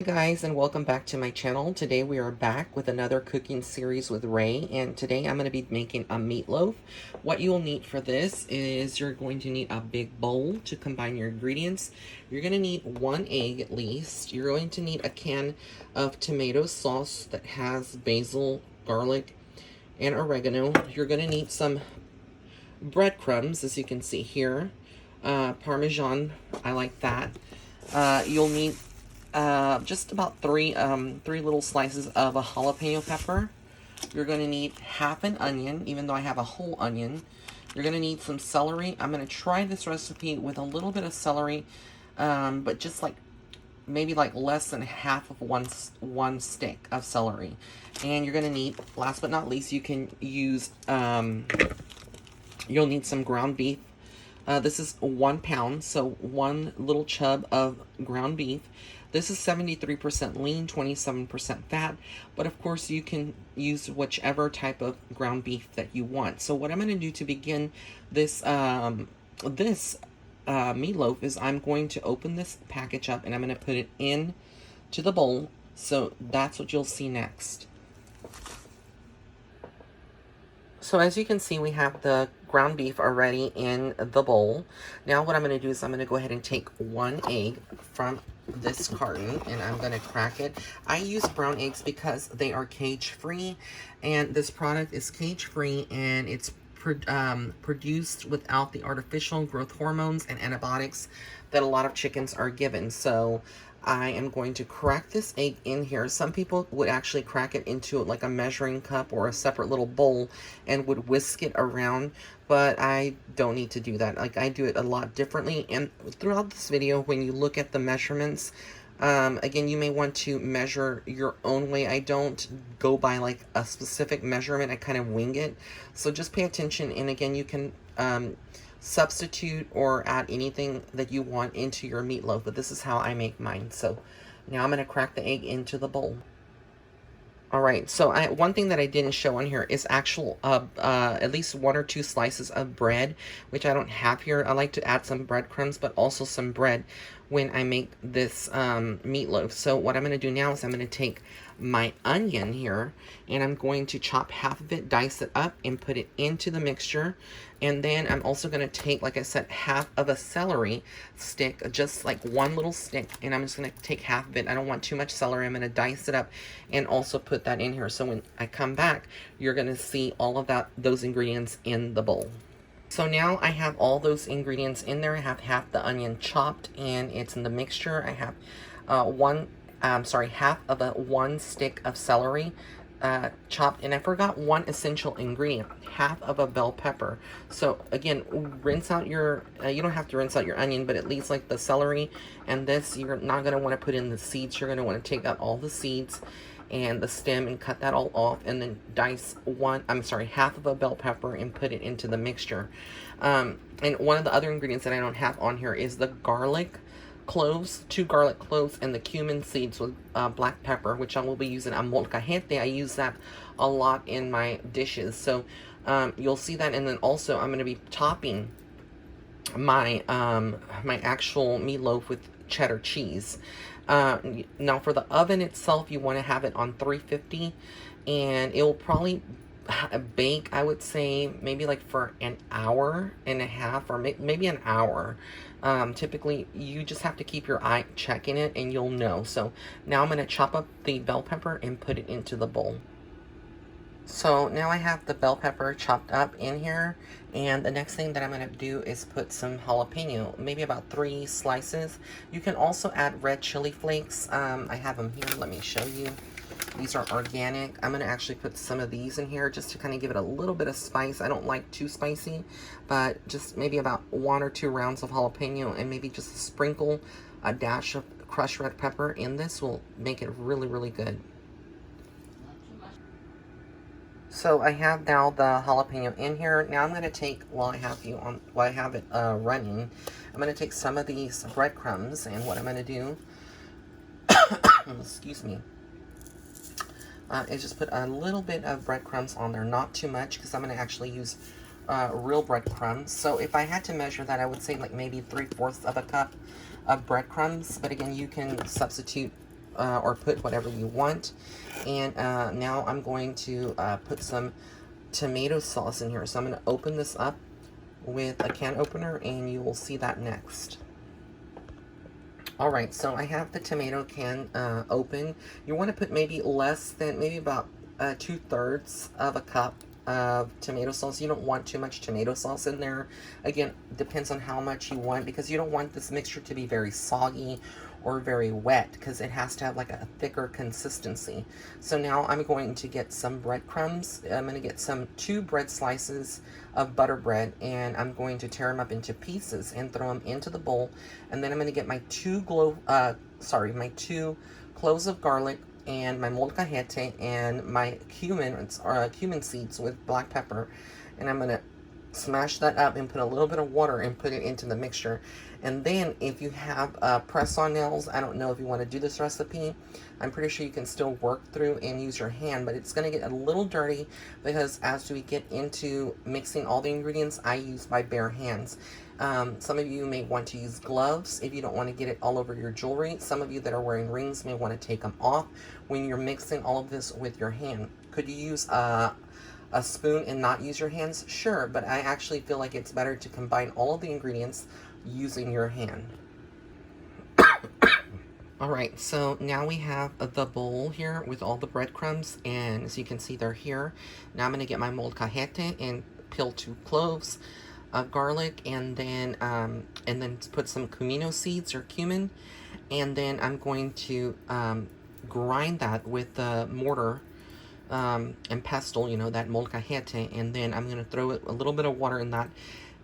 Hey guys, and welcome back to my channel. Today we are back with another cooking series with Ray, and today I'm going to be making a meatloaf. What you'll need for this is you're going to need a big bowl to combine your ingredients. You're going to need 1 egg at least. You're going to need a can of tomato sauce that has basil, garlic, and oregano. You're going to need some breadcrumbs, as you can see here. Parmesan, I like that. You'll need just about three little slices of a jalapeno pepper. You're going to need half an onion, even though I have a whole onion. You're going to need some celery. I'm going to try this recipe with a little bit of celery, but just like maybe like less than half of one stick of celery. And you're going to need, last but not least, you can use, you'll need some ground beef. This is 1 pound, so one little chub of ground beef. This is 73% lean, 27% fat, but of course you can use whichever type of ground beef that you want. So what I'm going to do to begin this meatloaf is I'm going to open this package up and I'm going to put it in to the bowl. So that's what you'll see next. So as you can see, we have the ground beef already in the bowl. Now what I'm going to do is I'm going to go ahead and take 1 egg from this carton and I'm going to crack it. I use brown eggs because they are cage-free, and this product is cage-free and it's produced without the artificial growth hormones and antibiotics that a lot of chickens are given. So I am going to crack this egg in here. Some people would actually crack it into like a measuring cup or a separate little bowl and would whisk it around, but I don't need to do that. Like, I do it a lot differently. And throughout this video, when you look at the measurements, again, you may want to measure your own way. I don't go by like a specific measurement. I kind of wing it. So just pay attention. And again, you can substitute or add anything that you want into your meatloaf, but this is how I make mine. So now I'm going to crack the egg into the bowl. All right, so one thing that I didn't show on here is actual at least 1 or 2 slices of bread, which I don't have here. I like to add some breadcrumbs, but also some bread when I make this meatloaf. So what I'm going to do now is I'm going to take my onion here, and I'm going to chop half of it, dice it up, and put it into the mixture. And then I'm also going to take, like I said, half of a celery stick, just like one little stick, and I'm just going to take half of it. I don't want too much celery. I'm going to dice it up and also put that in here. So when I come back, you're going to see all of those ingredients in the bowl. So now I have all those ingredients in there. I have half the onion chopped and it's in the mixture. I have half of one stick of celery chopped, and I forgot one essential ingredient, half of a bell pepper. So again, rinse out your, you don't have to rinse out your onion, but at least like the celery and this, you're not going to want to put in the seeds. You're going to want to take out all the seeds and the stem and cut that all off, and then dice half of a bell pepper and put it into the mixture. And one of the other ingredients that I don't have on here is the garlic cloves, 2 garlic cloves, and the cumin seeds with black pepper, which I will be using a molcajete. I use that a lot in my dishes. So you'll see that. And then also I'm going to be topping my my actual meatloaf with cheddar cheese. Now for the oven itself, you want to have it on 350, and it will probably bake, I would say, maybe like for an hour and a half, or maybe an hour. Typically, you just have to keep your eye checking it and you'll know. So now I'm going to chop up the bell pepper and put it into the bowl. So now I have the bell pepper chopped up in here, and the next thing that I'm going to do is put some jalapeno, maybe about 3 slices. You can also add red chili flakes. I have them here. Let me show you. These are organic. I'm going to actually put some of these in here just to kind of give it a little bit of spice. I don't like too spicy, but just maybe about 1 or 2 rounds of jalapeno, and maybe just sprinkle a dash of crushed red pepper in this will make it really, really good. So I have now the jalapeno in here. Now I'm going to take, while I have it running, I'm going to take some of these breadcrumbs, and what I'm going to do, excuse me, is just put a little bit of breadcrumbs on there, not too much, because I'm going to actually use real breadcrumbs. So if I had to measure that, I would say like maybe 3/4 of a cup of breadcrumbs. But again, you can substitute or put whatever you want. And now I'm going to put some tomato sauce in here. So I'm going to open this up with a can opener, and you will see that next. All right, so I have the tomato can open. You want to put maybe less than, maybe about 2/3 of a cup of tomato sauce. You don't want too much tomato sauce in there. Again, depends on how much you want, because you don't want this mixture to be very soggy or very wet, because it has to have like a thicker consistency. So now I'm going to get some breadcrumbs. I'm going to get two bread slices of butter bread, and I'm going to tear them up into pieces and throw them into the bowl. And then I'm going to get my two cloves of garlic, and my molcajete, and my cumin seeds with black pepper, and I'm going to smash that up and put a little bit of water and put it into the mixture. And then if you have press-on nails, I don't know if you want to do this recipe. I'm pretty sure you can still work through and use your hand, but it's going to get a little dirty, because as we get into mixing all the ingredients, I use my bare hands. Some of you may want to use gloves if you don't want to get it all over your jewelry. Some of you that are wearing rings may want to take them off when you're mixing all of this with your hand. Could you use a spoon and not use your hands? Sure, but I actually feel like it's better to combine all of the ingredients using your hand. All right, so now we have the bowl here with all the breadcrumbs, and as you can see, they're here. Now I'm going to get my molcajete and peel 2 cloves of garlic, and then put some comino seeds or cumin, and then I'm going to grind that with the mortar and pestle, you know, that molcajete, and then I'm going to throw a little bit of water in that,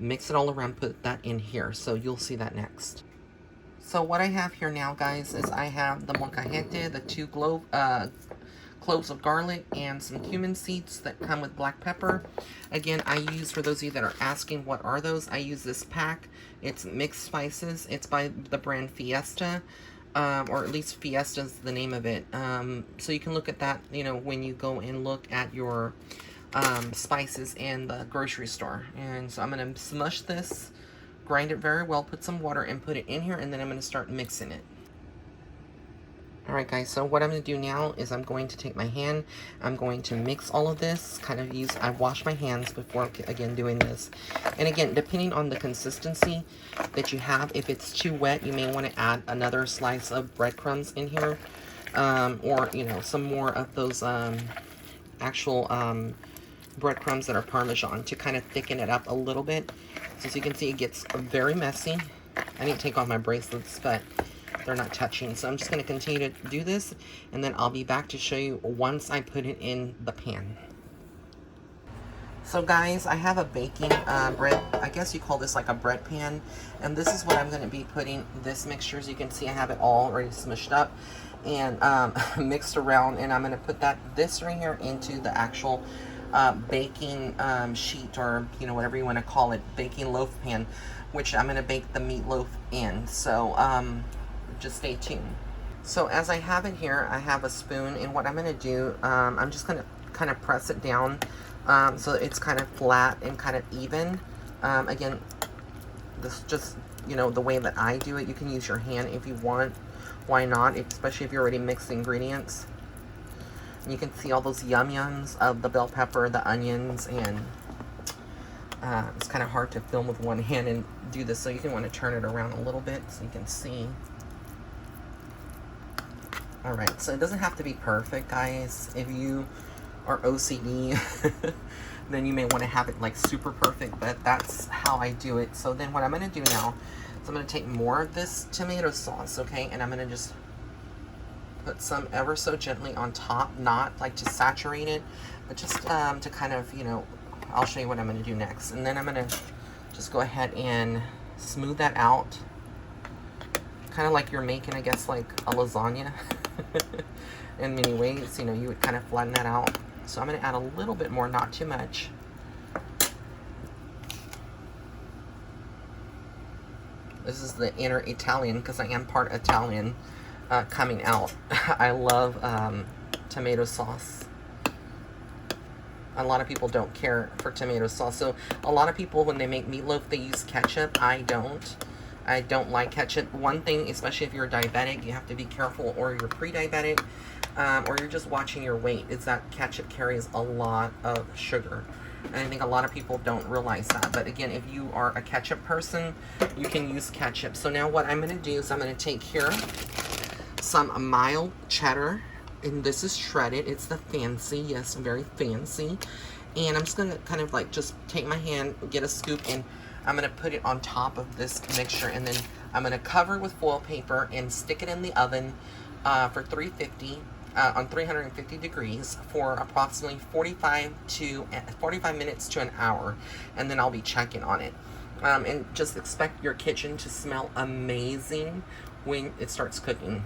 mix it all around, put that in here. So you'll see that next. So what I have here now, guys, is I have the molcajete, the 2 cloves of garlic, and some cumin seeds that come with black pepper. Again, I use, for those of you that are asking what are those, I use this pack. It's mixed spices. It's by the brand Fiesta. Or at least Fiesta's the name of it. So you can look at that, you know, when you go and look at your spices in the grocery store. And so I'm going to smush this, grind it very well, put some water, and put it in here, and then I'm going to start mixing it. Alright guys, so what I'm going to do now is I'm going to take my hand, I'm going to mix all of this, I wash my hands before, again, doing this. And again, depending on the consistency that you have, if it's too wet, you may want to add another slice of breadcrumbs in here. Or, you know, some more of those actual breadcrumbs that are Parmesan to kind of thicken it up a little bit. So as you can see, it gets very messy. I didn't take off my bracelets, but they're not touching. So I'm just going to continue to do this, and then I'll be back to show you once I put it in the pan. So guys, I have a baking bread, I guess you call this like a bread pan, and this is what I'm going to be putting this mixture. As you can see, I have it all already smushed up and mixed around, and I'm going to put this right here into the actual baking sheet, or you know, whatever you want to call it, baking loaf pan, which I'm going to bake the meatloaf in. So just stay tuned. So as I have it here, I have a spoon, and what I'm going to do, I'm just going to kind of press it down so it's kind of flat and kind of even. Again, this is just, you know, the way that I do it. You can use your hand if you want. Why not? Especially if you already mixed the ingredients. And you can see all those yum-yums of the bell pepper, the onions, and it's kind of hard to film with one hand and do this, so you can want to turn it around a little bit so you can see. Alright, so it doesn't have to be perfect, guys. If you are OCD, then you may want to have it like super perfect, but that's how I do it. So then what I'm going to do now is I'm going to take more of this tomato sauce, okay, and I'm going to just put some ever so gently on top, not like to saturate it, but just to kind of, you know, I'll show you what I'm going to do next. And then I'm going to just go ahead and smooth that out, kind of like you're making, I guess, like a lasagna. In many ways, you know, you would kind of flatten that out. So I'm going to add a little bit more, not too much. This is the inner Italian, because I am part Italian, coming out. I love tomato sauce. A lot of people don't care for tomato sauce. So a lot of people, when they make meatloaf, they use ketchup. I don't. I don't like ketchup. One thing, especially if you're diabetic, you have to be careful, or you're pre-diabetic, or you're just watching your weight, is that ketchup carries a lot of sugar. And I think a lot of people don't realize that. But again, if you are a ketchup person, you can use ketchup. So now what I'm going to do is I'm going to take here some mild cheddar. And this is shredded. It's the fancy. Yes, very fancy. And I'm just going to kind of like just take my hand, get a scoop, and I'm going to put it on top of this mixture. And then I'm going to cover it with foil paper and stick it in the oven for 350 on 350 degrees for approximately 45 minutes to an hour, and then I'll be checking on it. And just expect your kitchen to smell amazing when it starts cooking.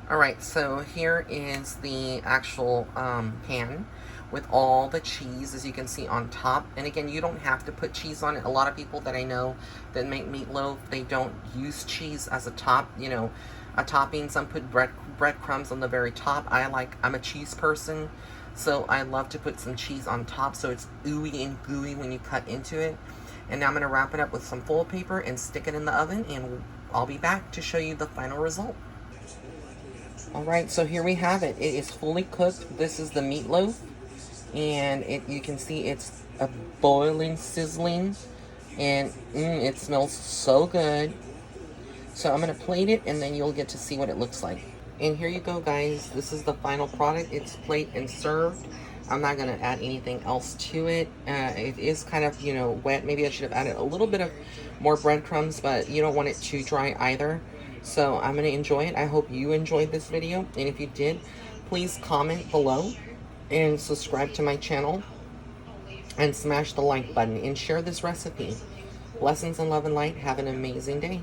Alright, so here is the actual pan with all the cheese, as you can see, on top. And again, you don't have to put cheese on it. A lot of people that I know that make meatloaf, they don't use cheese as a top, you know, a topping. Some put breadcrumbs on the very top. I'm a cheese person, so I love to put some cheese on top so it's ooey and gooey when you cut into it. And now I'm going to wrap it up with some foil paper and stick it in the oven, and I'll be back to show you the final result. Alright, so here we have it. It is fully cooked. This is the meatloaf, and you can see it's a boiling, sizzling, and it smells so good. So I'm going to plate it, and then you'll get to see what it looks like. And here you go, guys. This is the final product. It's plated and served. I'm not going to add anything else to it. It is kind of, you know, wet. Maybe I should have added a little bit of more breadcrumbs, but you don't want it too dry either. So I'm going to enjoy it. I hope you enjoyed this video. And if you did, please comment below and subscribe to my channel and smash the like button and share this recipe. Blessings and love and light. Have an amazing day.